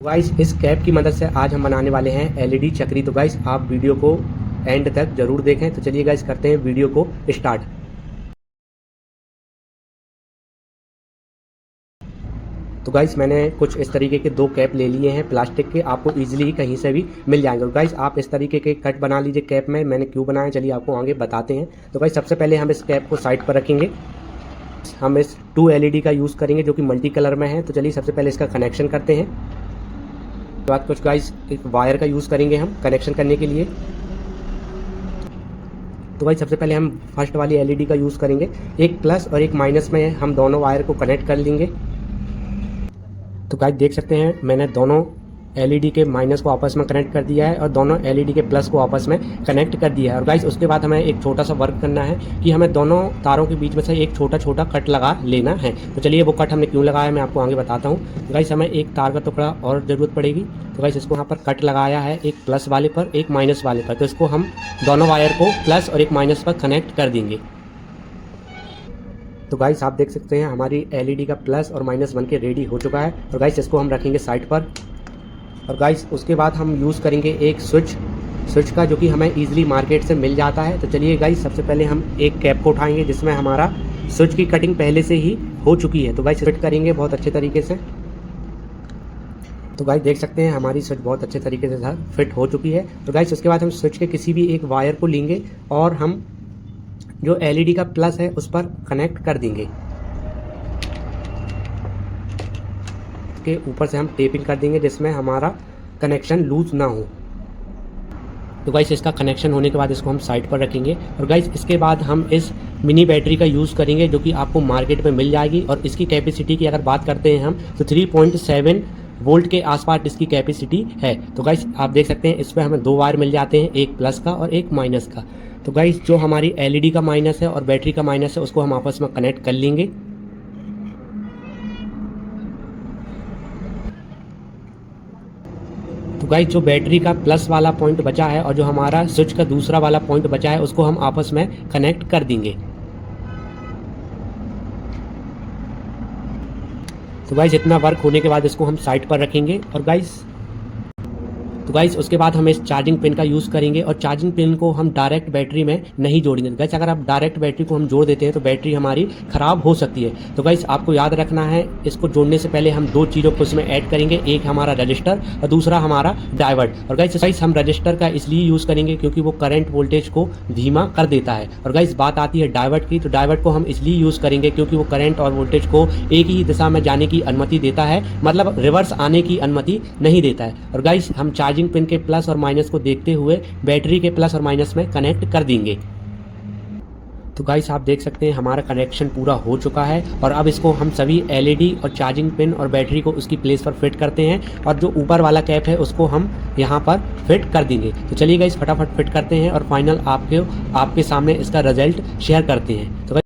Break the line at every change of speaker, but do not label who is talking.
Guys इस cap की मदद से आज हम बनाने वाले हैं एलईडी चक्री। तो गाइस आप वीडियो को एंड तक जरूर देखें। तो चलिए गाइस करते हैं वीडियो को स्टार्ट। तो गाइस मैंने कुछ इस तरीके के दो कैप ले लिए हैं प्लास्टिक के, आपको इजीली कहीं से भी मिल जाएंगे। और गाइस आप इस तरीके के कट बना लीजिए कैप में। मैंने क्यों बनाया चलिए आपको आगे बताते हैं। तो गाइस सबसे पहले हम इस कैप को साइड पर रखेंगे। हम इस 2 एलईडी का यूज़ करेंगे जो कि मल्टी कलर में है। तो चलिए सबसे पहले इसका कनेक्शन करते हैं। तो बाद कुछ गाइस एक वायर का यूज़ करेंगे हम कनेक्शन करने के लिए। तो भाई सबसे पहले हम फर्स्ट वाली एलईडी का यूज़ करेंगे। एक प्लस और एक माइनस में हम दोनों वायर को कनेक्ट कर लेंगे। तो गाइस देख सकते हैं मैंने दोनों एलईडी के माइनस को आपस में कनेक्ट कर दिया है और दोनों एलईडी के प्लस को आपस में कनेक्ट कर दिया है। और गाइस उसके बाद हमें एक छोटा सा वर्क करना है कि हमें दोनों तारों के बीच में से एक छोटा छोटा कट लगा लेना है। तो चलिए वो कट हमने क्यों लगाया मैं आपको आगे बताता हूँ। गाइस हमें एक तार का टुकड़ा और ज़रूरत पड़ेगी। तो गाइस इसको यहाँ पर कट लगाया है, एक प्लस वाले पर एक माइनस वाले पर। तो इसको हम दोनों वायर को प्लस और एक माइनस पर कनेक्ट कर देंगे। तो गाइस आप देख सकते हैं हमारी एलईडी का प्लस और माइनस बन के रेडी हो चुका है। और गाइस इसको हम रखेंगे साइड पर। और गाइस उसके बाद हम यूज़ करेंगे एक स्विच का जो कि हमें ईजिली मार्केट से मिल जाता है। तो चलिए गाइस सबसे पहले हम एक कैप को उठाएंगे जिसमें हमारा स्विच की कटिंग पहले से ही हो चुकी है। तो गाइस फिट करेंगे बहुत अच्छे तरीके से। तो गाइस देख सकते हैं हमारी स्विच बहुत अच्छे तरीके से फिट हो चुकी है। तो गाइस उसके बाद हम स्विच के किसी भी एक वायर को लेंगे और हम जो एलईडी का प्लस है उस पर कनेक्ट कर देंगे। के ऊपर से हम टेपिंग कर देंगे जिसमें हमारा कनेक्शन लूज ना हो। तो गाइस इसका कनेक्शन होने के बाद इसको हम साइड पर रखेंगे। और गाइस इसके बाद हम इस मिनी बैटरी का यूज़ करेंगे जो कि आपको मार्केट में मिल जाएगी। और इसकी कैपेसिटी की अगर बात करते हैं हम तो 3.7 वोल्ट के आसपास इसकी कैपेसिटी है। तो गाइस आप देख सकते हैं इस पर हमें 2 वायर मिल जाते हैं, एक प्लस का और एक माइनस का। तो गाइस जो हमारी एलईडी का माइनस है और बैटरी का माइनस है उसको हम आपस में कनेक्ट कर लेंगे। तो गाइस जो बैटरी का प्लस वाला पॉइंट बचा है और जो हमारा स्विच का दूसरा वाला पॉइंट बचा है उसको हम आपस में कनेक्ट कर देंगे। तो गाइस इतना वर्क होने के बाद इसको हम साइड पर रखेंगे। और गाइस उसके बाद हम इस चार्जिंग पिन का यूज़ करेंगे और चार्जिंग पिन को हम डायरेक्ट बैटरी में नहीं जोड़ेंगे। गाइस अगर आप डायरेक्ट बैटरी को हम जोड़ देते हैं तो बैटरी हमारी ख़राब हो सकती है। तो गाइस आपको याद रखना है इसको जोड़ने से पहले हम 2 चीज़ों को इसमें ऐड करेंगे, एक हमारा रजिस्टर और दूसरा हमारा डायोड। और गाइस हम रजिस्टर का इसलिए यूज़ करेंगे क्योंकि वो करंट वोल्टेज को धीमा कर देता है। और गाइस बात आती है डायोड की, तो डायोड को हम इसलिए यूज़ करेंगे क्योंकि वो करंट और वोल्टेज को एक ही दिशा में जाने की अनुमति देता है, मतलब रिवर्स आने की अनुमति नहीं देता है। और गाइस हम चार्जिंग पिन के प्लस और माइनस को देखते हुए बैटरी के प्लस और माइनस में कनेक्ट कर देंगे। तो गाइस आप देख सकते हैं हमारा कनेक्शन पूरा हो चुका है। और अब इसको हम सभी एलईडी और चार्जिंग पिन और बैटरी को उसकी प्लेस पर फिट करते हैं और जो ऊपर वाला कैप है उसको हम यहाँ पर फिट कर देंगे। तो चलिए गाइस फटाफट फिट करते हैं और फाइनल आपके सामने इसका रिजल्ट शेयर करते हैं। तो